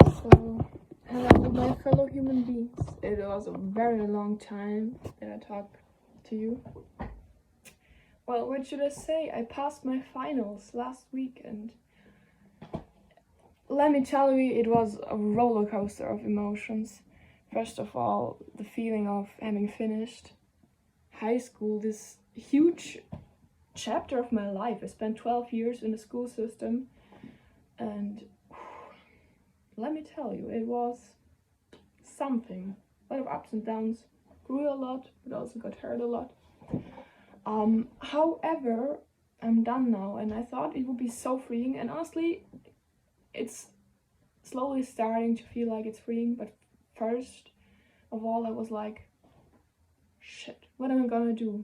So, hello, my fellow human beings. It was a very long time that I talked to you. Well, what should I say? I passed my finals last week, and let me tell you, it was a roller coaster of emotions. First of all, the feeling of having finished high school, this huge chapter of my life. I spent 12 years in the school system, and let me tell you, it was something. A lot of ups and downs. Grew a lot, but also got hurt a lot. However, I'm done now, and I thought it would be so freeing. And honestly, it's slowly starting to feel like it's freeing. But first of all, I was like, shit, what am I gonna do?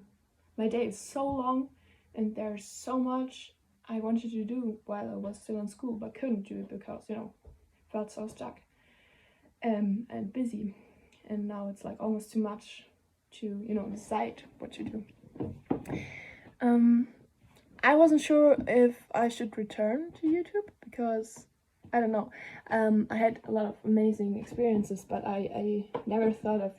My day is so long, and there's so much I wanted to do while I was still in school, but couldn't do it because, felt so stuck and busy. And now it's like almost too much to, decide what to do. I wasn't sure if I should return to YouTube because I don't know. I had a lot of amazing experiences, but I never thought of,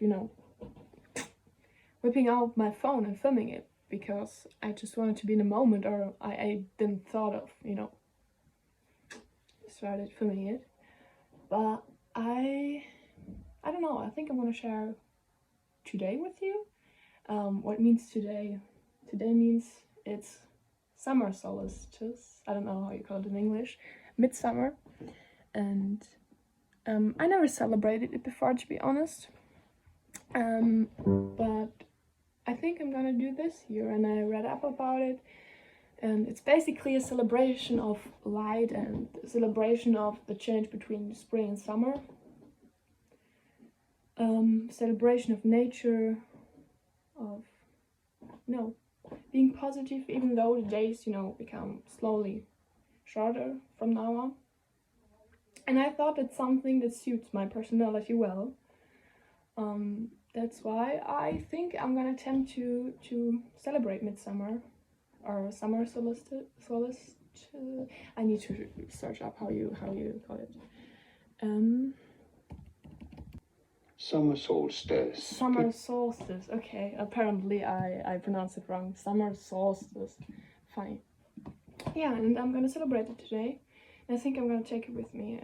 whipping out my phone and filming it because I just wanted to be in the moment, or I didn't thought of, started filming it. But I don't know. I think I'm gonna share today with you. What it means today. Today means it's summer solstice. I don't know how you call it in English. Midsummer. And I never celebrated it before, to be honest. But I think I'm gonna do this year, and I read up about it. And it's basically a celebration of light and a celebration of the change between spring and summer. Celebration of nature, of being positive, even though the days become slowly shorter from now on. And I thought it's something that suits my personality well. That's why I think I'm gonna attempt to celebrate midsummer or summer solstice. I need to search up how you call it. Summer solstice. Summer solstice. Okay, apparently I pronounced it wrong. Summer solstice. Funny. Yeah, and I'm gonna celebrate it today. And I think I'm gonna take it with me.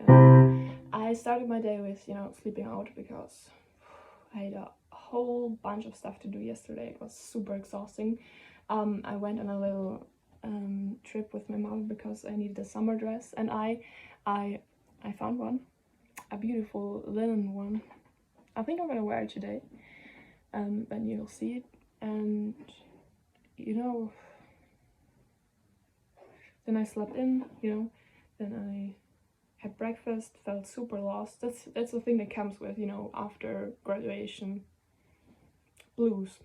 I started my day with sleeping out because I had a whole bunch of stuff to do yesterday. It was super exhausting. I went on a little trip with my mom because I needed a summer dress, and I found one, a beautiful linen one. I think I'm gonna wear it today, and you'll see it. And then I slept in, then I had breakfast, felt super lost. That's the thing that comes with, after graduation blues.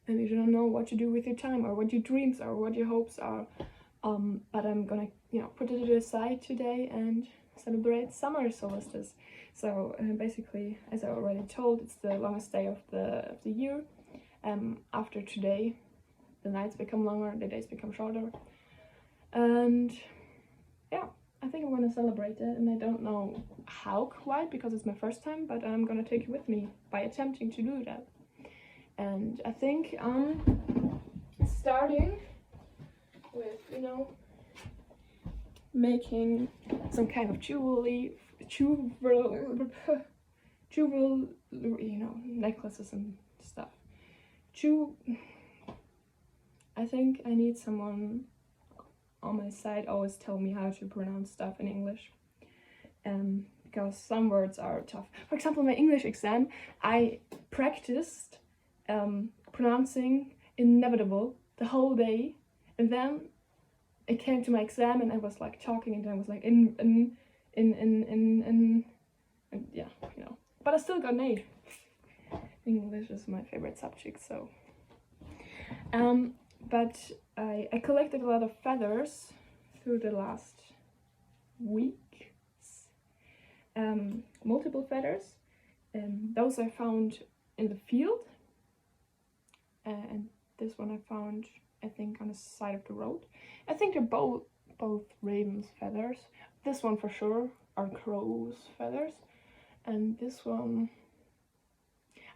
And you don't know what to do with your time, or what your dreams are, or what your hopes are. But I'm gonna, put it aside today and celebrate summer solstice. So basically, as I already told, it's the longest day of the year. After today, the nights become longer, the days become shorter. And yeah, I think I'm gonna celebrate it, and I don't know how quite because it's my first time, but I'm gonna take it with me by attempting to do that. And I think starting with making some kind of jewelry, necklaces and stuff. I think I need someone on my side always tell me how to pronounce stuff in English, because some words are tough. For example, my English exam, I practiced pronouncing inevitable the whole day, and then it came to my exam and I was like talking, and I was like in yeah, but I still got an A. English is my favorite subject, so but I collected a lot of feathers through the last weeks, multiple feathers, and those I found in the field, and this one I found, I think, on the side of the road. I think they're both both ravens' feathers. This one for sure are crow's feathers, and this one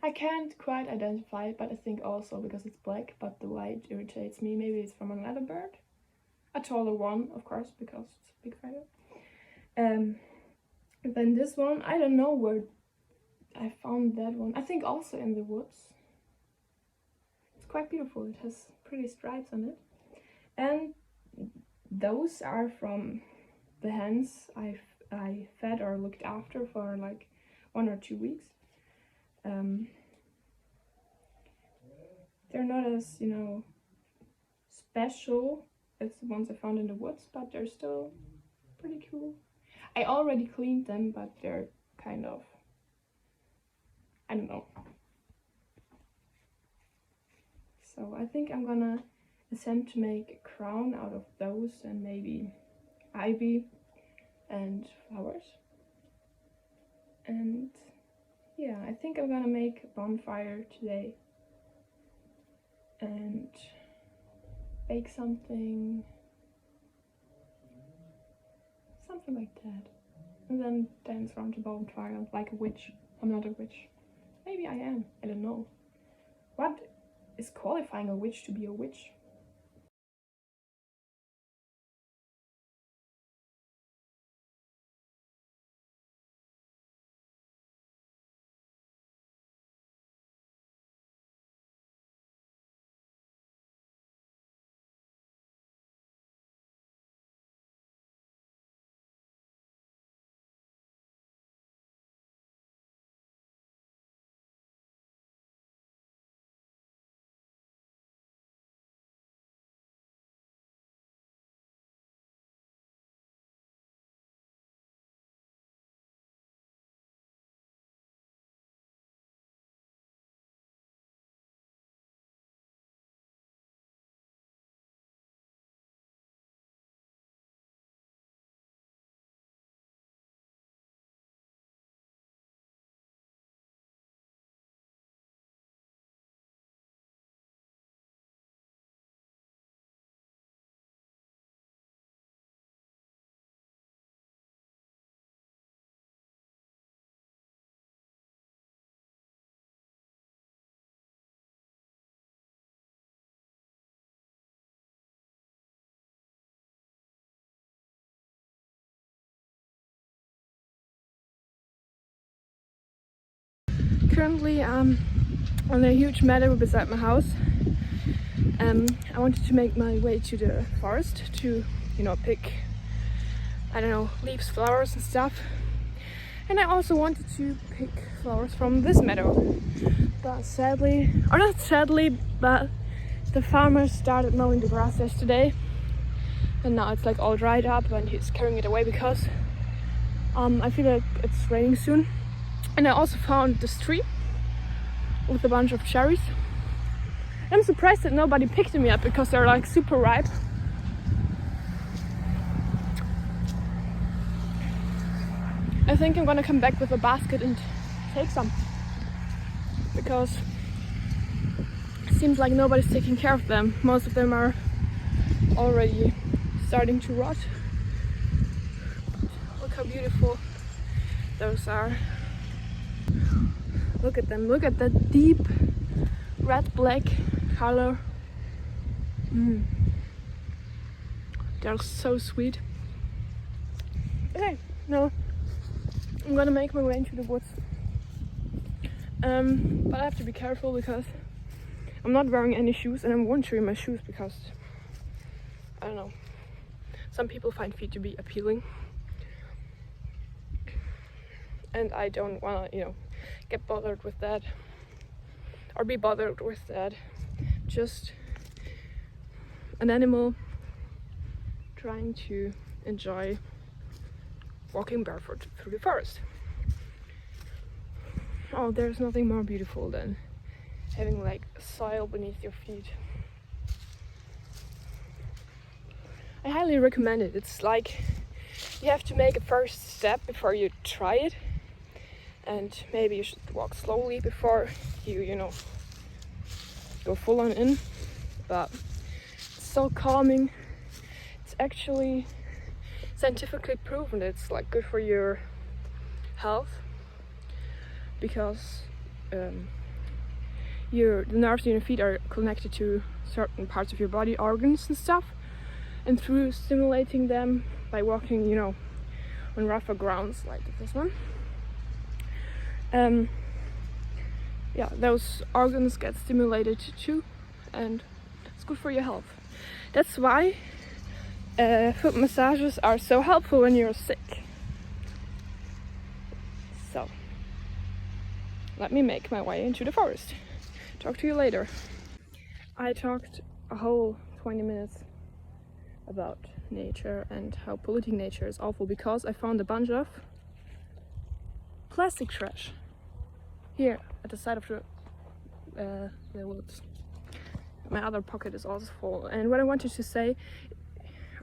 I can't quite identify, but I think also because it's black, but the white irritates me. Maybe it's from another bird, a taller one, of course, because it's a big feather. Then this one, I don't know where I found that one. I think also in the woods. It's quite beautiful. It has pretty stripes on it. And those are from the hens I fed or looked after for like 1 or 2 weeks. They're not as, you know, special as the ones I found in the woods, but they're still pretty cool. I already cleaned them, but they're kind of, I don't know. So I think I'm gonna attempt to make a crown out of those and maybe ivy and flowers. And yeah, I think I'm gonna make a bonfire today and bake something like that, and then dance around the bonfire like a witch. I'm not a witch. Maybe I am, I don't know. What is qualifying a witch to be a witch? Currently I'm on a huge meadow beside my house. I wanted to make my way to the forest to, you know, pick, I don't know, leaves, flowers and stuff. And I also wanted to pick flowers from this meadow. But sadly, or not sadly, but the farmer started mowing the grass yesterday. And now it's like all dried up and he's carrying it away because I feel like it's raining soon. And I also found this tree with a bunch of cherries. I'm surprised that nobody picked them yet because they're like super ripe. I think I'm gonna come back with a basket and take some, because it seems like nobody's taking care of them. Most of them are already starting to rot. Look how beautiful those are. Look at them, look at that deep red-black color. They're so sweet. Okay, now I'm gonna make my way into the woods. But I have to be careful because I'm not wearing any shoes and I won't show you my shoes because, I don't know, some people find feet to be appealing. And I don't wanna, you know, get bothered with that or be bothered with that. Just an animal trying to enjoy walking barefoot through the forest. Oh, there's nothing more beautiful than having like soil beneath your feet. I highly recommend it. It's like you have to make a first step before you try it, and maybe you should walk slowly before you know, go full on in. But it's so calming. It's actually scientifically proven. It's like good for your health because the nerves in your feet are connected to certain parts of your body, organs and stuff, and through stimulating them by walking, you know, on rougher grounds like this one, yeah, those organs get stimulated too, and it's good for your health. That's why foot massages are so helpful when you're sick. So let me make my way into the forest. Talk to you later. I talked a whole 20 minutes about nature and how polluting nature is awful because I found a bunch of plastic trash here at the side of the woods. My other pocket is also full, and what I wanted to say,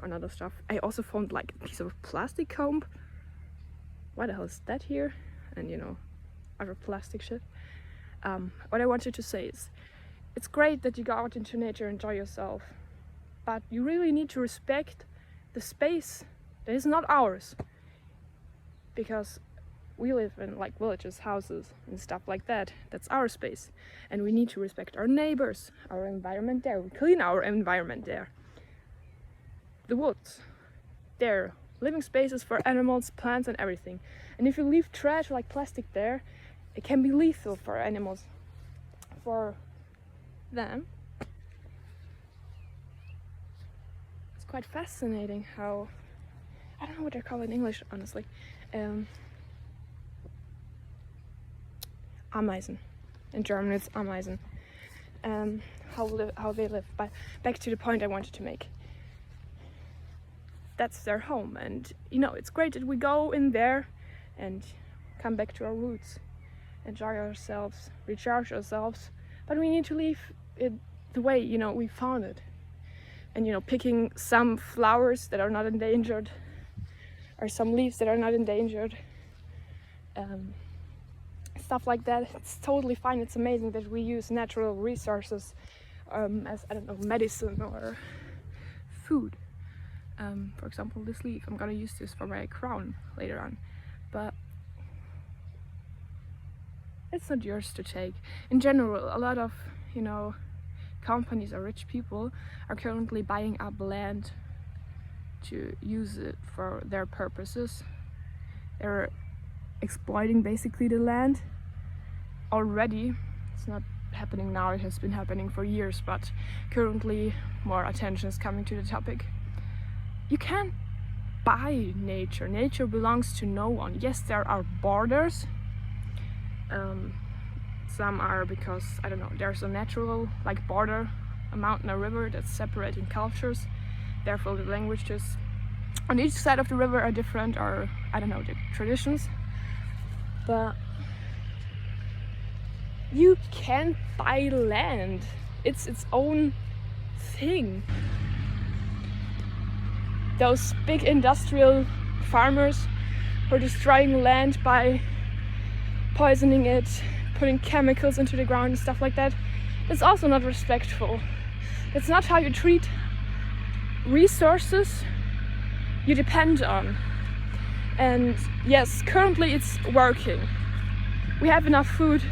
on other stuff, I also found like a piece of plastic comb. Why the hell is that here? And you know, other plastic shit. What I wanted to say is, it's great that you go out into nature and enjoy yourself, but you really need to respect the space that is not ours, because we live in like villages, houses and stuff like that. That's our space, and we need to respect our neighbors, our environment there. We clean our environment there. The woods, they're living spaces for animals, plants and everything. And if you leave trash like plastic there, it can be lethal for animals, for them. It's quite fascinating how, I don't know what they're called in English, honestly. Ameisen. In German it's Ameisen. How they live. But back to the point I wanted to make. That's their home, and you know, it's great that we go in there and come back to our roots, enjoy ourselves, recharge ourselves, but we need to leave it the way, you know, we found it. And you know, picking some flowers that are not endangered or some leaves that are not endangered, stuff like that, it's totally fine. It's amazing that we use natural resources as, I don't know, medicine or food. For example, this leaf, I'm gonna use this for my crown later on, but it's not yours to take. In general, a lot of, you know, companies or rich people are currently buying up land to use it for their purposes. They're exploiting basically the land already. It's not happening now, it has been happening for years, but currently more attention is coming to the topic. You can't buy nature. Nature belongs to no one. Yes, there are borders. Some are because, I don't know, there's a natural like border, a mountain, a river that's separating cultures. Therefore the languages on each side of the river are different, or I don't know, the traditions. But you can't buy land. It's its own thing. Those big industrial farmers who are destroying land by poisoning it, putting chemicals into the ground and stuff like that, it's also not respectful. It's not how you treat resources you depend on. And yes, currently it's working. We have enough food,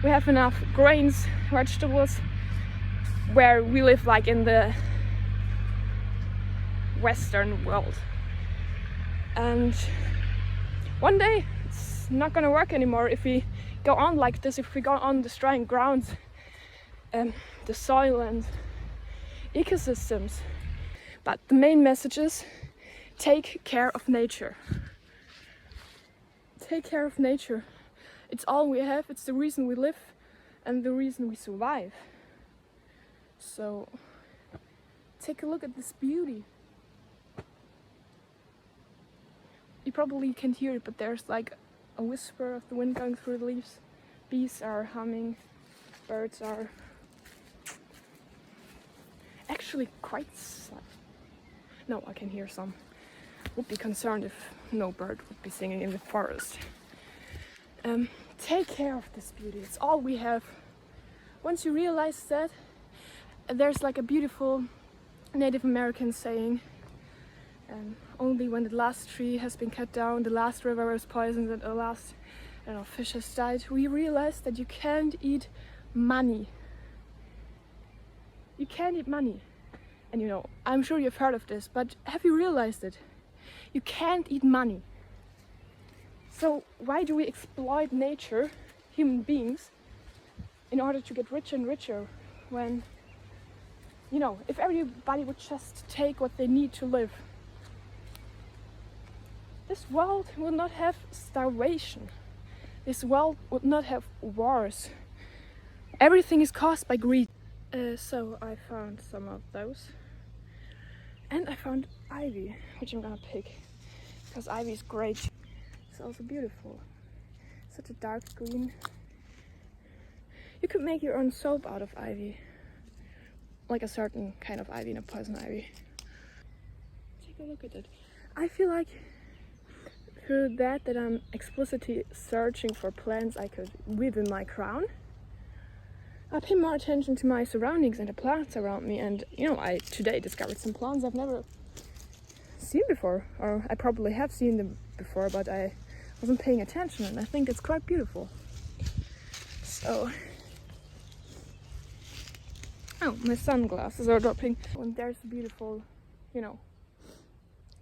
we have enough grains, vegetables, where we live like in the Western world. And one day it's not gonna work anymore if we go on like this, if we go on destroying grounds, the soil and ecosystems. But the main message is, take care of nature. Take care of nature. It's all we have, it's the reason we live and the reason we survive. So take a look at this beauty. You probably can't hear it, but there's like a whisper of the wind going through the leaves. Bees are humming, birds are actually quite no, I can hear some. Would be concerned if no bird would be singing in the forest. Take care of this beauty, it's all we have. Once you realize that, there's like a beautiful Native American saying, And only when the last tree has been cut down, the last river is poisoned, and the last, I don't know, fish has died, we realized that you can't eat money. You can't eat money. And you know, I'm sure you've heard of this, but have you realized it? You can't eat money. So why do we exploit nature, human beings, in order to get richer and richer when, you know, if everybody would just take what they need to live, this world would not have starvation. This world would not have wars. Everything is caused by greed. So I found some of those. And I found ivy, which I'm gonna pick. Because ivy is great. It's also beautiful. Such a dark green. You could make your own soap out of ivy. Like a certain kind of ivy, a poison ivy. Take a look at it. I feel like through that I'm explicitly searching for plants I could weave in my crown. I pay more attention to my surroundings and the plants around me, and you know, I today discovered some plants I've never seen before, or I probably have seen them before, but I wasn't paying attention, and I think it's quite beautiful. So, oh, my sunglasses are dropping. And there's a beautiful, you know,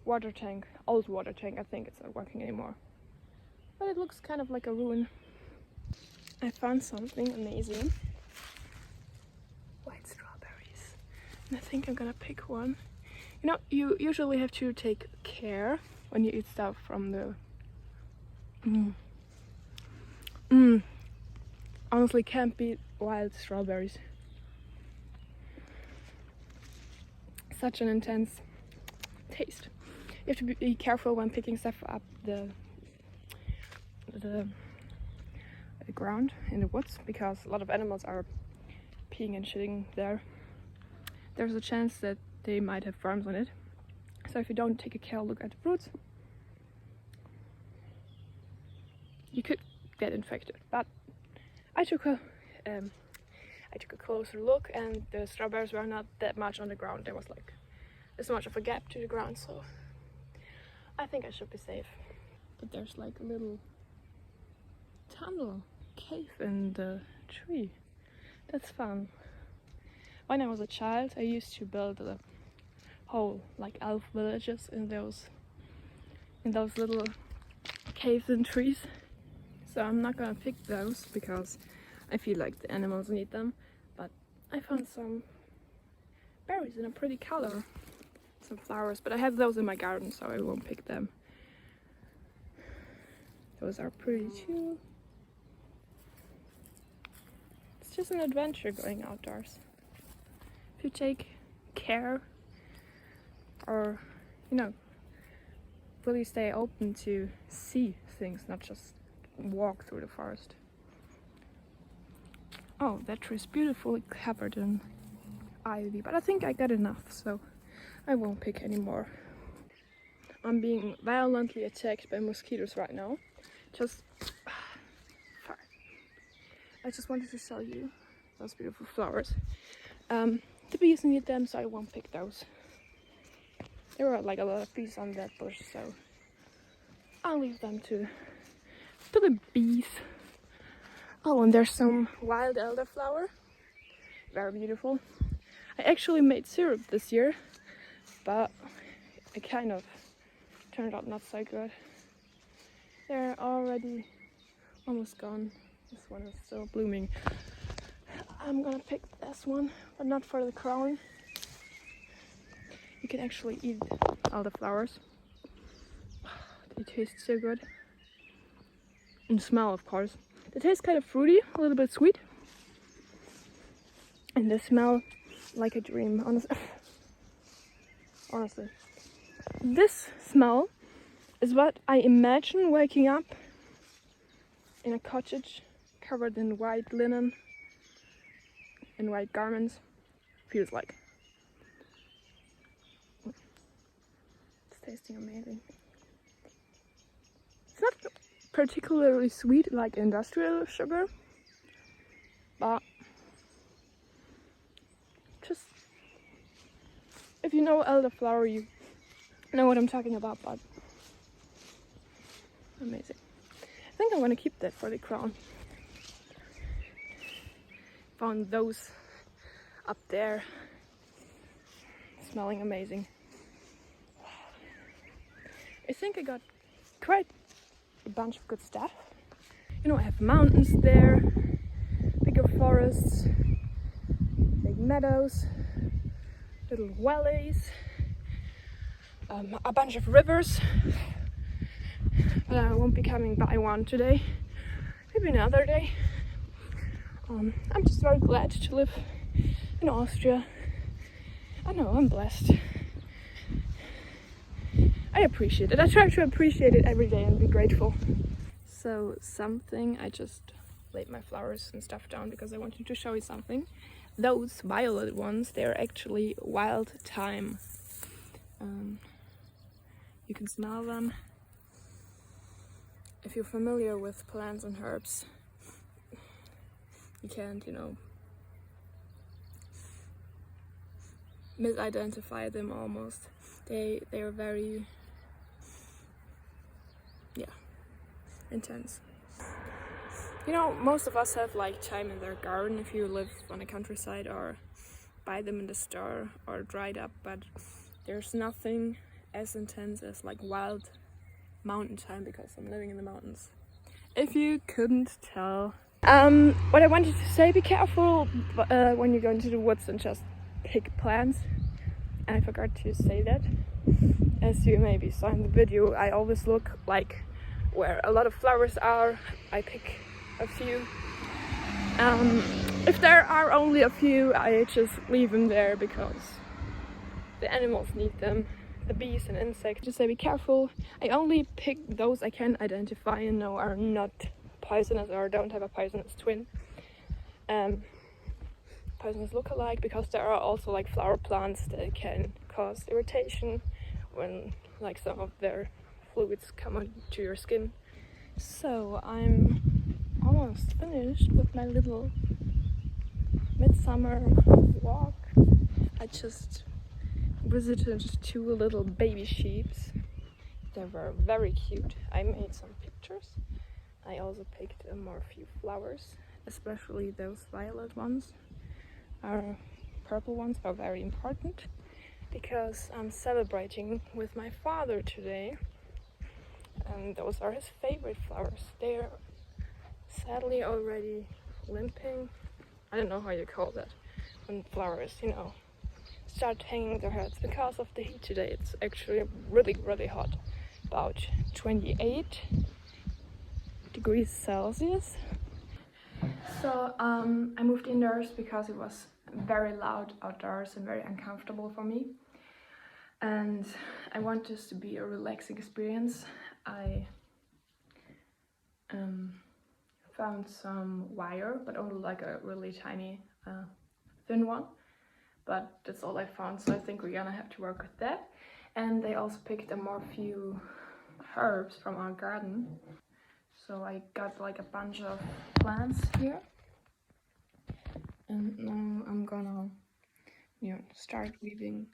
water tank, old water tank. I think it's not working anymore, but it looks kind of like a ruin. I found something amazing. White strawberries. And I think I'm gonna pick one. You know, you usually have to take care when you eat stuff from the... Honestly, can't beat wild strawberries. Such an intense taste. You have to be careful when picking stuff up the ground in the woods, because a lot of animals are peeing and shitting there. There's a chance that they might have worms on it. So if you don't take a care look at the fruits, you could get infected. But I took a closer look, and the strawberries were not that much on the ground. There was like this much of a gap to the ground, so I think I should be safe. But there's like a little tunnel cave in the tree. That's fun. When I was a child, I used to build a whole like elf villages in those little caves and trees. So I'm not gonna pick those because I feel like the animals need them. But I found some berries in a pretty color, some flowers, but I have those in my garden, so I won't pick them. Those are pretty too. It's just an adventure going outdoors. If you take care, or you know, really stay open to see things, not just walk through the forest. Oh, that tree is beautifully covered in ivy, but I think I got enough, so I won't pick anymore. I'm being violently attacked by mosquitoes right now. I just wanted to show you those beautiful flowers. The bees need them, so I won't pick those. There were like a lot of bees on that bush, so I'll leave them to the bees. Oh, and there's some wild elderflower. Very beautiful. I actually made syrup this year, but it kind of turned out not so good. They're already almost gone. This one is still blooming. I'm gonna pick this one, but not for the crown. You can actually eat all the flowers. They taste so good. And smell, of course. They taste kind of fruity, a little bit sweet. And they smell like a dream, honestly. This smell is what I imagine waking up in a cottage covered in white linen and white garments feels like. It's tasting amazing. It's not particularly sweet like industrial sugar, but just if you know elderflower, you know what I'm talking about, but amazing. I think I want to keep that for the crown. Found those up there, smelling amazing. I think I got quite a bunch of good stuff. You know, I have mountains there, bigger forests, big meadows, little valleys, a bunch of rivers. But I won't be coming by one today, maybe another day. I'm just very glad to live in Austria. I know, I'm blessed. I appreciate it. I try to appreciate it every day and be grateful. So I just laid my flowers and stuff down because I wanted to show you something. Those violet ones, they're actually wild thyme. You can smell them. If you're familiar with plants and herbs, you can't, misidentify them almost. They are very, intense. Most of us have like thyme in their garden if you live on the countryside or buy them in the store or dried up, but there's nothing as intense as like wild mountain thyme because I'm living in the mountains. If you couldn't tell. What I wanted to say, be careful when you go into the woods and just pick plants. And I forgot to say that. As you maybe saw in the video, I always look like where a lot of flowers are. I pick a few. If there are only a few, I just leave them there because the animals need them, the bees and insects. Just say be careful. I only pick those I can identify and know are not poisonous or don't have a poisonous twin. Poisonous look-alike, because there are also like flower plants that can cause irritation when like some of their fluids come onto your skin. So I'm almost finished with my little midsummer walk. I just visited 2 little baby sheeps. They were very cute. I made some pictures. I also picked a few flowers, especially those violet ones. Our purple ones are very important because I'm celebrating with my father today, and those are his favorite flowers. They're sadly already limping. I don't know how you call that when flowers, start hanging their heads because of the heat today. It's actually really, really hot, about 28 degrees Celsius. So I moved indoors because it was very loud outdoors and very uncomfortable for me. And I want this to be a relaxing experience. I found some wire, but only like a really tiny, thin one. But that's all I found, so I think we're gonna have to work with that. And they also picked few herbs from our garden. So I got like a bunch of plants here. And now I'm gonna start weaving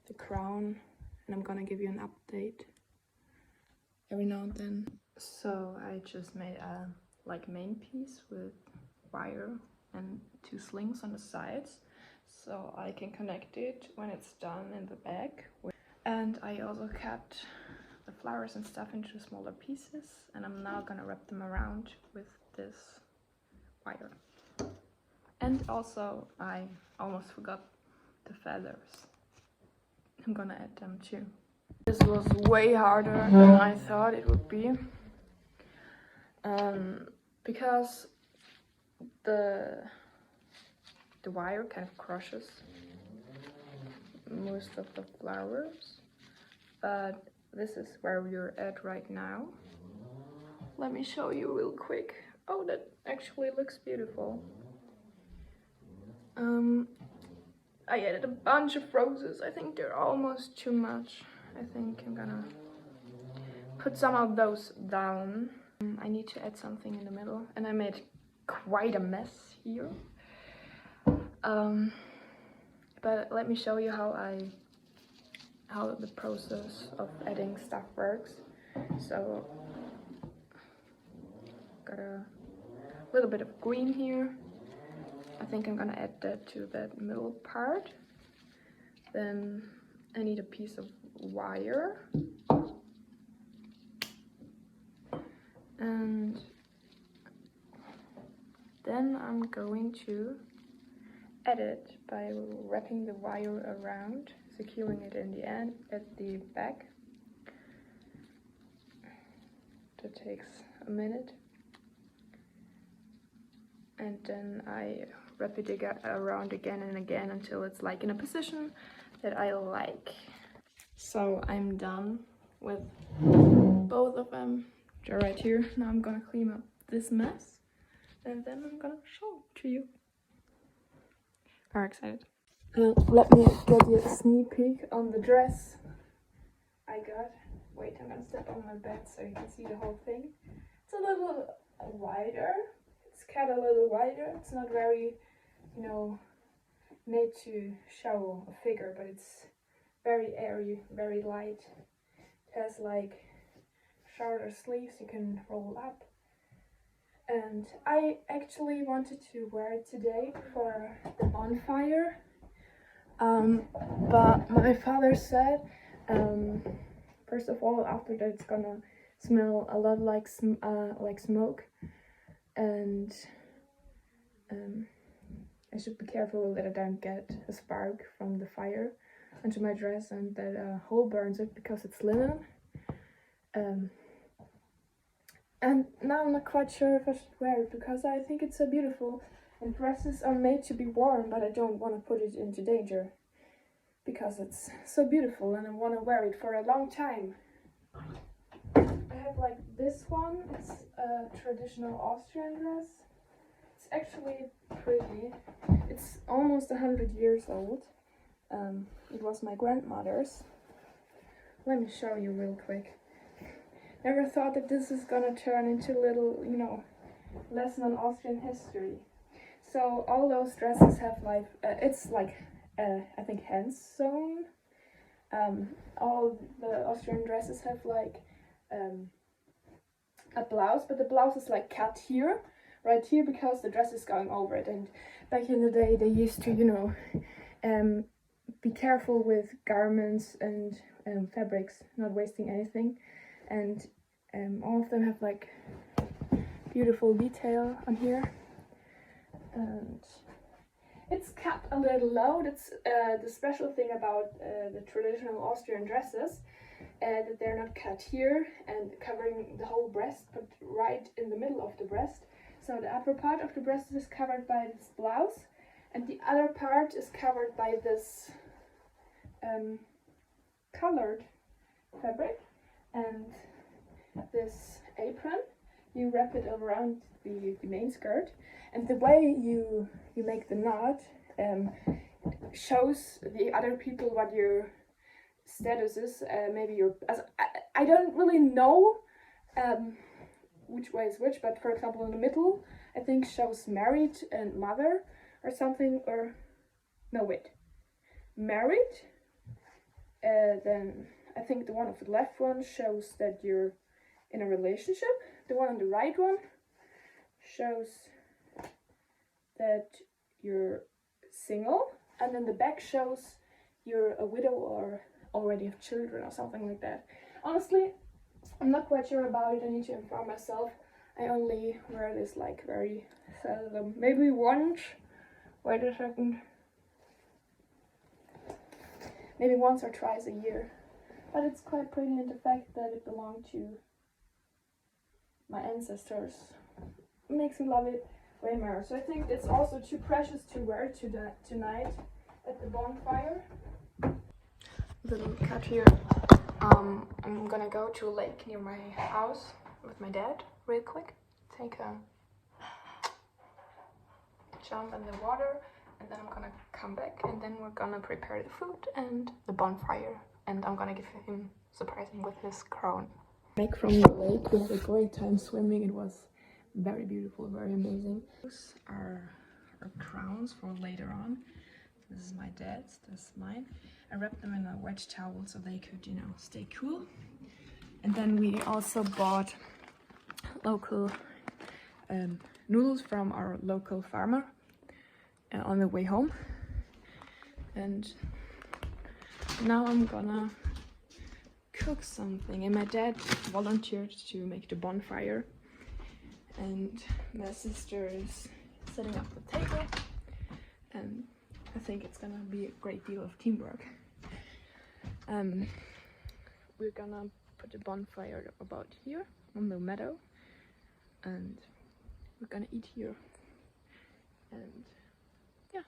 the crown, and I'm gonna give you an update every now and then. So I just made a main piece with wire and 2 slings on the sides, so I can connect it when it's done in the back. And I also cut the flowers and stuff into smaller pieces, and I'm now gonna wrap them around with this wire. And also, I almost forgot the feathers. I'm gonna add them too. This was way harder than I thought it would be. Because the wire kind of crushes most of the flowers. But this is where we're at right now. Let me show you real quick. Oh, that actually looks beautiful. I added a bunch of roses. I think they're almost too much. I think I'm gonna put some of those down. I need to add something in the middle, and I made quite a mess here. But let me show you how I how the process of adding stuff works. So got a little bit of green here. I think I'm gonna add that to that middle part. Then I need a piece of wire. And then I'm going to add it by wrapping the wire around, securing it in the end at the back. That takes a minute. And then I wrap it around again and again until it's like in a position that I like. So I'm done with both of them. They're right here. Now I'm gonna clean up this mess and then I'm gonna show it to you. Very excited. Let me get you a sneak peek on the dress I got. Wait, I'm gonna step on my bed so you can see the whole thing. It's a little wider. It's cut a little wider. It's not very, you know, made to show a figure, but it's very airy, very light. It has like shorter sleeves you can roll up. And I actually wanted to wear it today for the bonfire. But my father said, first of all, after that it's gonna smell a lot like smoke, and I should be careful that I don't get a spark from the fire onto my dress and that a hole burns it because it's linen. And now I'm not quite sure if I should wear it because I think it's so beautiful. And dresses are made to be worn, but I don't want to put it into danger because it's so beautiful and I want to wear it for a long time. I have like this one. It's a traditional Austrian dress. It's actually pretty. It's almost 100 years old. It was my grandmother's. Let me show you real quick. Never thought that this is gonna turn into a little, you know, lesson on Austrian history. So all those dresses have like, it's like, I think hand sewn. All the Austrian dresses have like a blouse, but the blouse is like cut here, right here, because the dress is going over it. And back in the day, they used to, you know, be careful with garments and fabrics, not wasting anything. And all of them have like beautiful detail on here. And it's cut a little low. That's the special thing about the traditional Austrian dresses, that they're not cut here and covering the whole breast, but right in the middle of the breast. So the upper part of the breast is covered by this blouse, and the other part is covered by this colored fabric. And this apron, you wrap it around the main skirt, and the way you make the knot shows the other people what your status is. Maybe your, I don't really know which way is which, but for example in the middle I think shows married and mother or something, or no, wait, married. Then I think the one of the left one shows that you're in a relationship. The one on the right one shows that you're single, and then the back shows you're a widow or already have children or something like that. Honestly, I'm not quite sure about it. I need to inform myself. I only wear this like very seldom, maybe once. Wait a second. Maybe once or twice a year. But it's quite pretty in the fact that it belonged to my ancestors. It makes me love it way more. So I think it's also too precious to wear tonight at the bonfire. Little cut here. I'm gonna go to a lake near my house with my dad real quick. Take a jump in the water, and then I'm gonna come back, and then we're gonna prepare the food and the bonfire, and I'm gonna surprise him with his crown. Back from the lake, we had a great time swimming. It was very beautiful, very amazing. Those are our crowns for later on. This is my dad's, this is mine. I wrapped them in a wet towel so they could, you know, stay cool. And then we also bought local noodles from our local farmer on the way home. And now I'm gonna cook something. And my dad volunteered to make the bonfire. And my sister is setting up the table. And I think it's gonna be a great deal of teamwork. We're gonna put the bonfire about here on the meadow, and we're gonna eat here. And yeah.